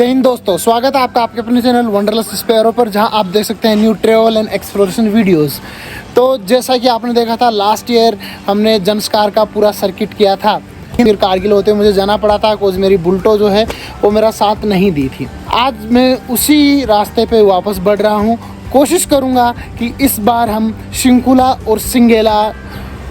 जय हिंद दोस्तों, स्वागत है आपका आपके अपने चैनल वंडरलस स्पेयरो पर, जहां आप देख सकते हैं new travel and exploration videos. तो जैसा कि आपने देखा था लास्ट ईयर हमने जंस्कार का पूरा सर्किट किया था। फिर कारगिल होते मुझे जाना पड़ा था बिकॉज मेरी बुल्टो जो है वो मेरा साथ नहीं दी थी। आज मैं उसी रास्ते पे वापस बढ़ रहा हूँ। कोशिश करूँगा कि इस बार हम शिंकुला और सिंगेला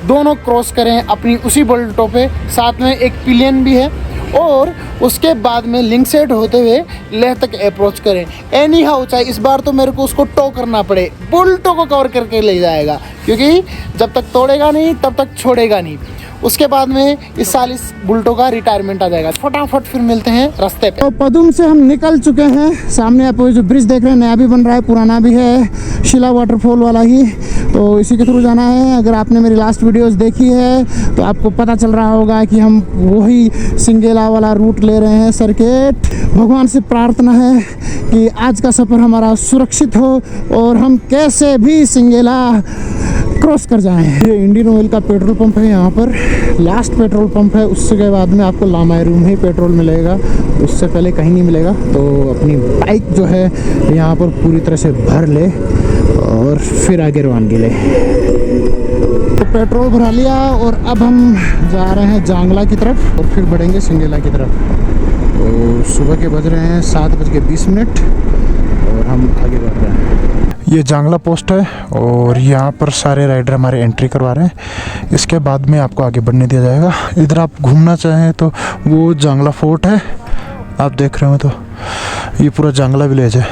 दोनों क्रॉस करें अपनी उसी बुल्टो पे। साथ में एक पिलियन भी है और उसके बाद में लिंकसेट होते हुए लेह तक अप्रोच करें। एनी हाउ चाहे इस बार तो मेरे को उसको टो करना पड़े, बुल्टो को कवर करके ले जाएगा, क्योंकि जब तक तोड़ेगा नहीं तब तक छोड़ेगा नहीं। उसके बाद में इस साल इस बुल्टो का रिटायरमेंट आ जाएगा। फटाफट फिर मिलते हैं रास्ते पे। तो पदुम से हम निकल चुके हैं। सामने आप जो ब्रिज देख रहे हैं नया भी बन रहा है, पुराना भी है, शिला वाटरफॉल वाला ही। तो इसी के थ्रू जाना है। अगर आपने मेरी लास्ट वीडियोस देखी है तो आपको पता चल रहा होगा कि हम वही सिंगेला वाला रूट ले रहे हैं सर्किट। भगवान से प्रार्थना है कि आज का सफ़र हमारा सुरक्षित हो और हम कैसे भी सिंगेला क्रॉस कर जाएं। ये इंडियन ऑयल का पेट्रोल पंप है, यहाँ पर लास्ट पेट्रोल पंप है। उसके बाद में आपको लामायरू में ही पेट्रोल मिलेगा, उससे पहले कहीं नहीं मिलेगा। तो अपनी बाइक जो है यहाँ पर पूरी तरह से भर ले और फिर आगे रवानगी ले। तो पेट्रोल भरा लिया और अब हम जा रहे हैं जांगला की तरफ और फिर बढ़ेंगे सिंगेला की तरफ। तो सुबह के बज रहे हैं 7:20 और हम आगे बढ़ रहे हैं। ये जांगला पोस्ट है और यहाँ पर सारे राइडर हमारे एंट्री करवा रहे हैं। इसके बाद में आपको आगे बढ़ने दिया जाएगा। इधर आप घूमना चाहें तो वो जांगला फोर्ट है, आप देख रहे हो। तो ये पूरा जांगला विलेज है।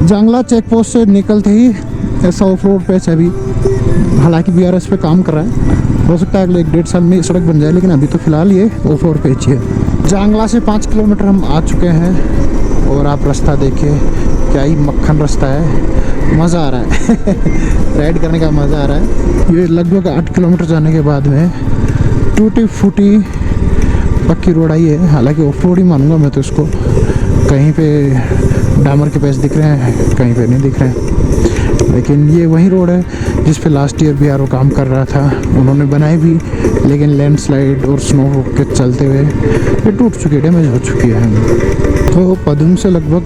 जांगला चेक पोस्ट से निकलते ही ऐसा ऑफ रोड पैच है। अभी हालांकि BRS पे काम कर रहा है, हो सकता है अगले 1-1.5 साल में सड़क बन जाए, लेकिन अभी तो फिलहाल ये ऑफ रोड पैच ही है। जांगला से 5 किलोमीटर हम आ चुके हैं और आप रास्ता देखिए, क्या ही मक्खन रास्ता है, मज़ा आ रहा है राइड करने का मज़ा आ रहा है। ये लगभग 8 किलोमीटर जाने के बाद में टूटी फूटी पक्की रोड आई है। हालांकि ऑफ रोड ही मानूंगा मैं तो इसको। कहीं पे डामर के पैच दिख रहे हैं, कहीं पे नहीं दिख रहे हैं, लेकिन ये वही रोड है जिस पे लास्ट ईयर BRO काम कर रहा था। उन्होंने बनाई भी, लेकिन लैंडस्लाइड और स्नो के चलते हुए ये टूट चुकी है, डैमेज हो चुकी है। तो पदुम से लगभग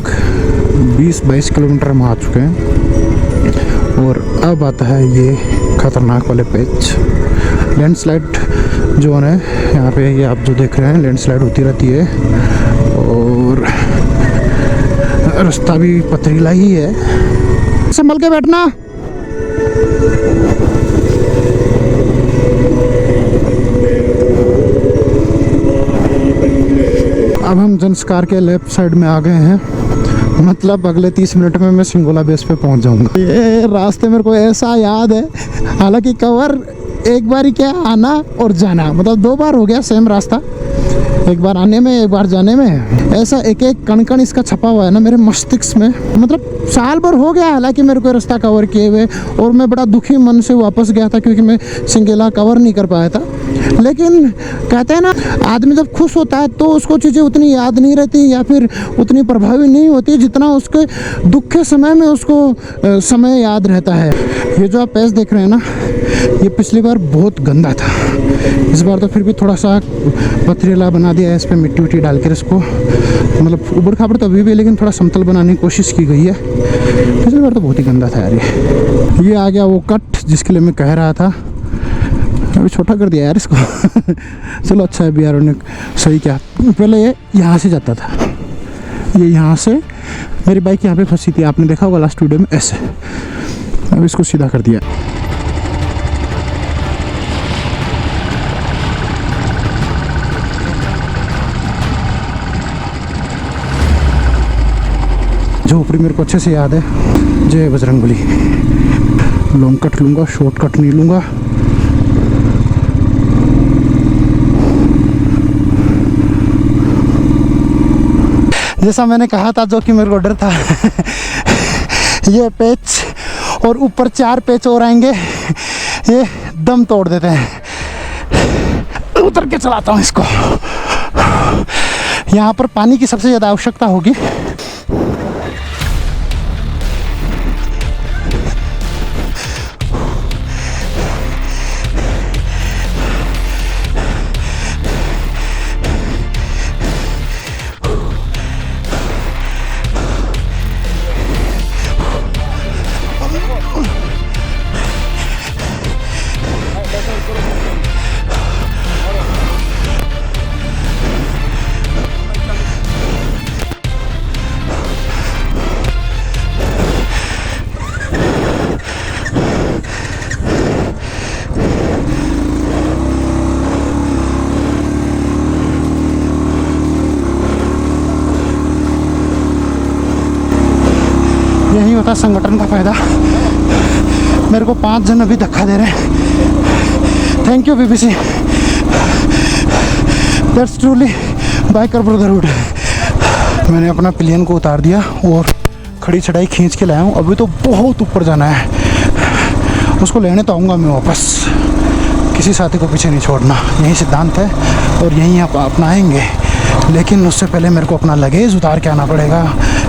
20-22 किलोमीटर हम आ चुके हैं और अब आता है ये खतरनाक वाले पैच। लैंडस्लाइड जोन है यहाँ पे। ये आप जो देख रहे हैं लैंडस्लाइड होती रहती है और रास्ता भी पथरीला ही है। संभल के बैठना। अब हम जंस्कार के लेफ्ट साइड में आ गए हैं, मतलब अगले 30 मिनट में मैं सिंगोला बेस पे पहुंच जाऊंगा। ये रास्ते मेरे को ऐसा याद है, हालांकि कवर एक बार ही क्या आना और जाना, मतलब 2 बार हो गया सेम रास्ता, एक बार आने में एक बार जाने में। ऐसा एक एक कण कण इसका छपा हुआ है ना मेरे मस्तिष्क में। मतलब साल भर हो गया हालांकि मेरे को रास्ता कवर किए हुए, और मैं बड़ा दुखी मन से वापस गया था क्योंकि मैं सिंगेला कवर नहीं कर पाया था। लेकिन कहते हैं ना, आदमी जब खुश होता है तो उसको चीज़ें उतनी याद नहीं रहती या फिर उतनी प्रभावी नहीं होती जितना उसके दुख के समय में उसको समय याद रहता है। ये जो आप पैच देख रहे हैं ना, ये पिछली बार बहुत गंदा था। इस बार तो फिर भी थोड़ा सा पथरीला बना दिया है, इस पर मिट्टी विट्टी डाल कर इसको, मतलब उबड़ खाबड़ तो अभी भी, लेकिन थोड़ा समतल बनाने की कोशिश की गई है। पिछली बार तो बहुत ही गंदा था यार। ये आ गया वो कट जिसके लिए मैं कह रहा था। अभी छोटा कर दिया यार इसको चलो अच्छा है, BRO ने सही किया। पहले ये यहाँ से जाता था, ये यहाँ से मेरी बाइक यहाँ पे फंसी थी, आपने देखा होगा लास्ट वीडियो में ऐसे। अब इसको सीधा कर दिया। झोपड़ी मेरे को अच्छे से याद है। जय बजरंगबली। लॉन्ग कट लूँगा, शॉर्ट कट नहीं लूँगा। जैसा मैंने कहा था, जो कि मेरे को डर था ये पैच और ऊपर 4 पैच और आएंगे, ये दम तोड़ देते हैं। उतर के चलाता हूँ इसको। यहाँ पर पानी की सबसे ज़्यादा आवश्यकता होगी। यही होता है संगठन का फायदा। मेरे को 5 जन अभी धक्का दे रहे हैं। Thank you BBC, that's truly biker brotherhood. मैंने अपना पिलियन को उतार दिया और खड़ी चढ़ाई खींच के लाया हूँ। अभी तो बहुत ऊपर जाना है, उसको लेने तो आऊँगा मैं वापस। किसी साथी को पीछे नहीं छोड़ना, यही सिद्धांत है और यही आप अपनाएंगे। लेकिन उससे पहले मेरे को अपना लगेज उतार के आना पड़ेगा,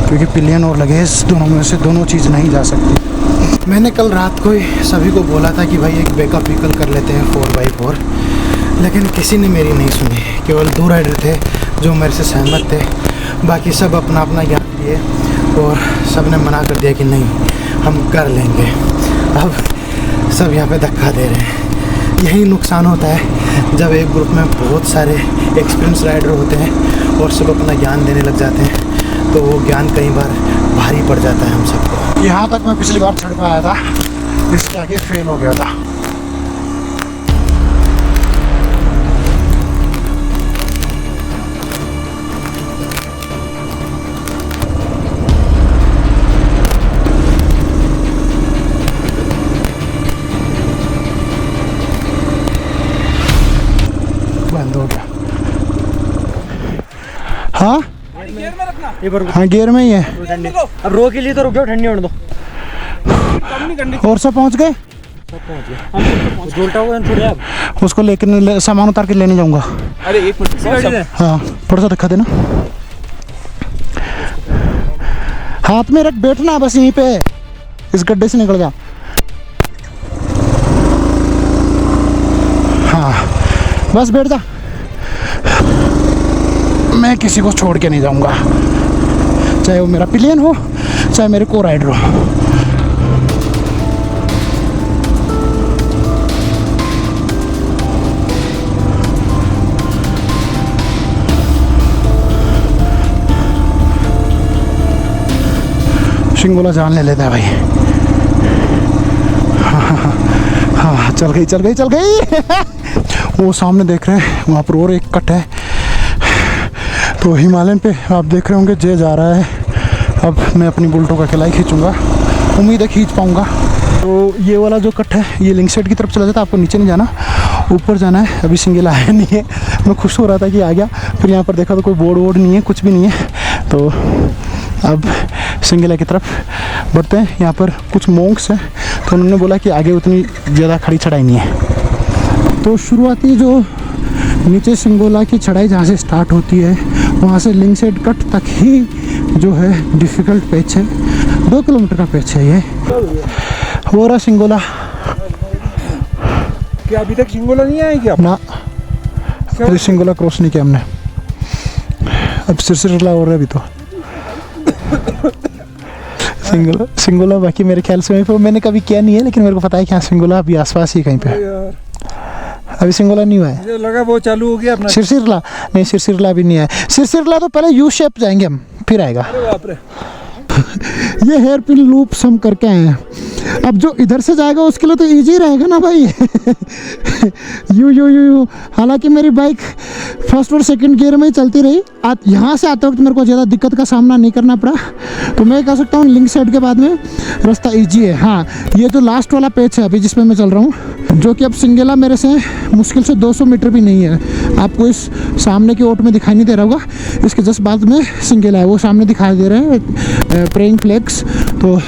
क्योंकि पिलियन और लगेज दोनों में से दोनों चीज़ नहीं जा सकती। मैंने कल रात को ही सभी को बोला था कि भाई एक बैकअप व्हीकल कर लेते हैं 4x4, लेकिन किसी ने मेरी नहीं सुनी। केवल 2 राइडर थे जो मेरे से सहमत थे, बाकी सब अपना अपना ज्ञान दिए और सब ने मना कर दिया कि नहीं हम कर लेंगे। अब सब यहाँ पे धक्का दे रहे हैं। यही नुकसान होता है जब एक ग्रुप में बहुत सारे एक्सपीरियंस राइडर होते हैं और सब अपना ज्ञान देने लग जाते हैं, तो वो ज्ञान कई बार भारी पड़ जाता है हम सबको। यहाँ तक मैं पिछली बार चढ़ पाया था, इसके आगे फेल हो गया था। बंद हो गया। हाँ हाँ गियर में ही है। अब रो के लिए तो रुक जाओ, ठंडी होने दो। और सब पहुंच गए? उसको लेकर सामान उतार के लेने जाऊंगा। अरे एक मिनट, हाँ थोड़ा सा दिखा देना। हाथ में रख, बैठना बस यहीं पे, इस गड्ढे से निकल जा। हाँ बस बैठ जा। मैं किसी को छोड़ के नहीं जाऊंगा, चाहे वो मेरा पिलियन हो चाहे मेरे को राइडर हो। शिंगोला जान ले लेता है भाई। हाँ चल गई चल गई चल गई। वो सामने देख रहे हैं, वहाँ पर और एक कट है। तो हिमालयन पे आप देख रहे होंगे जे जा रहा है। अब मैं अपनी बुल्टो का अकेला ही खींचूंगा, उम्मीद है खींच पाऊँगा। तो ये वाला जो कट है ये लिंक साइड की तरफ चला जाता है, आपको नीचे नहीं जाना, ऊपर जाना है। अभी सिंगल आया नहीं है, मैं खुश हो रहा था कि आ गया, फिर यहाँ पर देखा तो कोई बोर्ड वोर्ड नहीं है, कुछ भी नहीं है। तो अब सिंगला की तरफ बढ़ते हैं। यहाँ पर कुछ मोंक्स हैं, तो उन्होंने बोला कि आगे उतनी ज़्यादा खड़ी चढ़ाई नहीं है। तो शुरुआती जो नीचे सिंगोला की चढ़ाई जहाँ से स्टार्ट होती है, वहाँ से लिंक साइड कट तक ही जो है डिफ़िकल्ट पैच है। 2 किलोमीटर का पैच है ये। वो रहा सिंगोला। क्या अभी तक सिंगोला नहीं आए क्या? ना, अभी सिंगोला क्रॉस नहीं किया हमने। अब सिरसिरला हो रहा है अभी तो। सिंगोला बाकी मेरे ख्याल से मैंने कभी किया नहीं है, लेकिन मेरे को पता है कि हाँ सिंगोला अभी आसपास ही कहीं पे। अभी सिंगोला नहीं हुआ है, मुझे लगा वो चालू हो गया अपना। सिरसिरला नहीं, सिरसिरला अभी नहीं है। सिरसिरला तो पहले यू शेप जाएंगे हम, फिर आएगा। अरे बाप रे। ये हेयर पिन लूप्स हम करके आए हैं। अब जो इधर से जाएगा उसके लिए तो इजी रहेगा ना भाई। यू हालांकि मेरी बाइक फर्स्ट और सेकंड गियर में ही चलती रही। यहाँ से आते वक्त मेरे को ज़्यादा दिक्कत का सामना नहीं करना पड़ा, तो मैं कह सकता हूँ लिंक साइड के बाद में रास्ता इजी है। हाँ ये जो लास्ट वाला पेच है अभी जिसमें मैं चल रहा हूँ, जो कि अब सिंगेला मेरे से मुश्किल से 200 मीटर भी नहीं है। आपको इस सामने की ओट में दिखाई नहीं दे रहा होगा, इसके जस्ट बाद में सिंगेला है, वो सामने दिखाई दे रहे हैं प्रेइंग फ्लैग्स, तो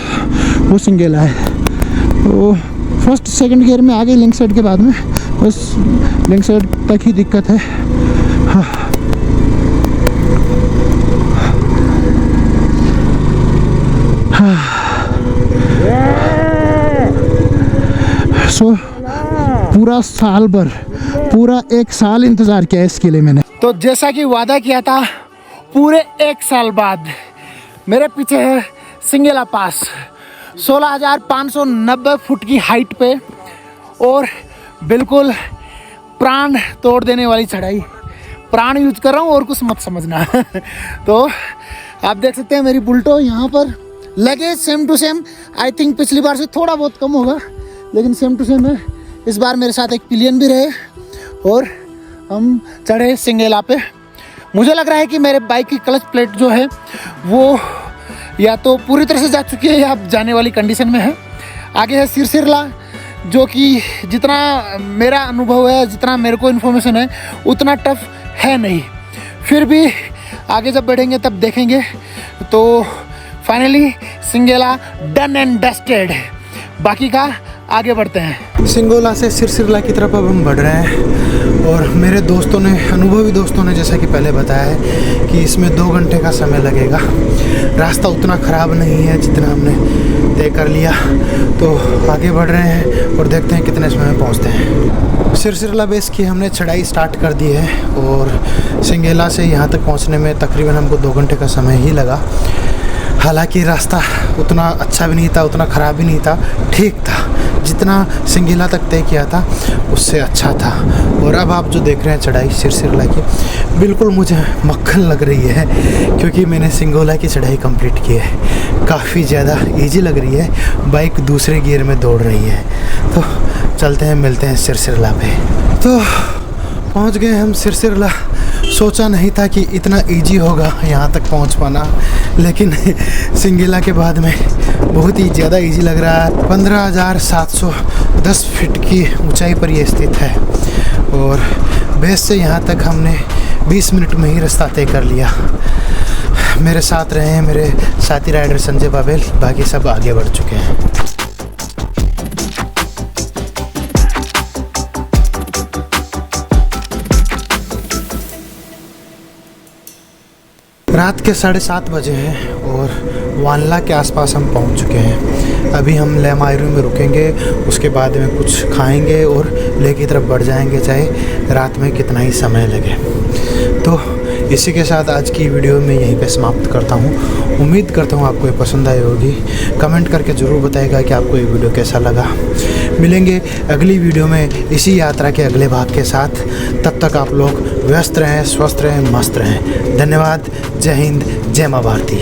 वो सिंगेला है। तो फर्स्ट सेकंड गियर में आ गई लिंक साइड के बाद में, बस लिंक साइड तक ही दिक्कत है। हाँ सो पूरा साल भर, पूरा 1 साल इंतज़ार किया इस किले मैंने। तो जैसा कि वादा किया था, पूरे 1 साल बाद मेरे पीछे है सिंगेला पास, 16,590 फुट की हाइट पे, और बिल्कुल प्राण तोड़ देने वाली चढ़ाई। प्राण यूज कर रहा हूँ और कुछ मत समझना। तो आप देख सकते हैं मेरी बुल्टो यहाँ पर लगे same to same. I think पिछली बार से थोड़ा बहुत कम होगा, लेकिन सेम टू सेम है। इस बार मेरे साथ एक पिलियन भी रहे और हम चढ़े सिंगेला पे। मुझे लग रहा है कि मेरे बाइक की क्लच प्लेट जो है वो या तो पूरी तरह से जा चुकी है या अब जाने वाली कंडीशन में है। आगे है सिरसिरला, जो कि जितना मेरा अनुभव है, जितना मेरे को इन्फॉर्मेशन है, उतना टफ है नहीं। फिर भी आगे जब बढ़ेंगे तब देखेंगे। तो फाइनली सिंगेला डन एंड डस्टेड, बाकी का आगे बढ़ते हैं। सिंगोला से सिरसिरला की तरफ अब हम बढ़ रहे हैं और मेरे दोस्तों ने, अनुभवी दोस्तों ने जैसा कि पहले बताया है कि इसमें 2 घंटे का समय लगेगा। रास्ता उतना ख़राब नहीं है जितना हमने तय कर लिया। तो आगे बढ़ रहे हैं और देखते हैं कितने समय में पहुँचते हैं। सिरसिरला बेस की हमने चढ़ाई स्टार्ट कर दी है और सिंगेला से यहाँ तक पहुँचने में तकरीबन हमको 2 घंटे का समय ही लगा। हालांकि रास्ता उतना अच्छा भी नहीं था, उतना ख़राब भी नहीं था, ठीक था। जितना सिंगेला तक तय किया था उससे अच्छा था। और अब आप जो देख रहे हैं चढ़ाई सिरसिरला की, बिल्कुल मुझे मक्खन लग रही है क्योंकि मैंने सिंगोला की चढ़ाई कंप्लीट की है। काफ़ी ज़्यादा इजी लग रही है, बाइक दूसरे गियर में दौड़ रही है। तो चलते हैं, मिलते हैं सिरसिरला पे। तो पहुंच गए हम सिरसिरला। सोचा नहीं था कि इतना इजी होगा यहाँ तक पहुँच पाना, लेकिन सिंगेला के बाद में बहुत ही ज़्यादा इजी लग रहा है। 15,710 फीट की ऊंचाई पर ये स्थित है और बेस से यहाँ तक हमने 20 मिनट में ही रास्ता तय कर लिया। मेरे साथ रहे हैं मेरे साथी राइडर संजय बाबेल, बाकी सब आगे बढ़ चुके हैं। रात के 7:30 बजे हैं और वानला के आसपास हम पहुंच चुके हैं। अभी हम लेमायरू में रुकेंगे, उसके बाद में कुछ खाएंगे और लेह की तरफ बढ़ जाएंगे, चाहे रात में कितना ही समय लगे। तो इसी के साथ आज की वीडियो मैं यहीं पे समाप्त करता हूँ। उम्मीद करता हूँ आपको ये पसंद आई होगी। कमेंट करके ज़रूर बताइएगा कि आपको ये वीडियो कैसा लगा। मिलेंगे अगली वीडियो में इसी यात्रा के अगले भाग के साथ। तब तक आप लोग व्यस्त रहें, स्वस्थ रहें, मस्त रहें। धन्यवाद। जय हिंद, जय माँ भारती।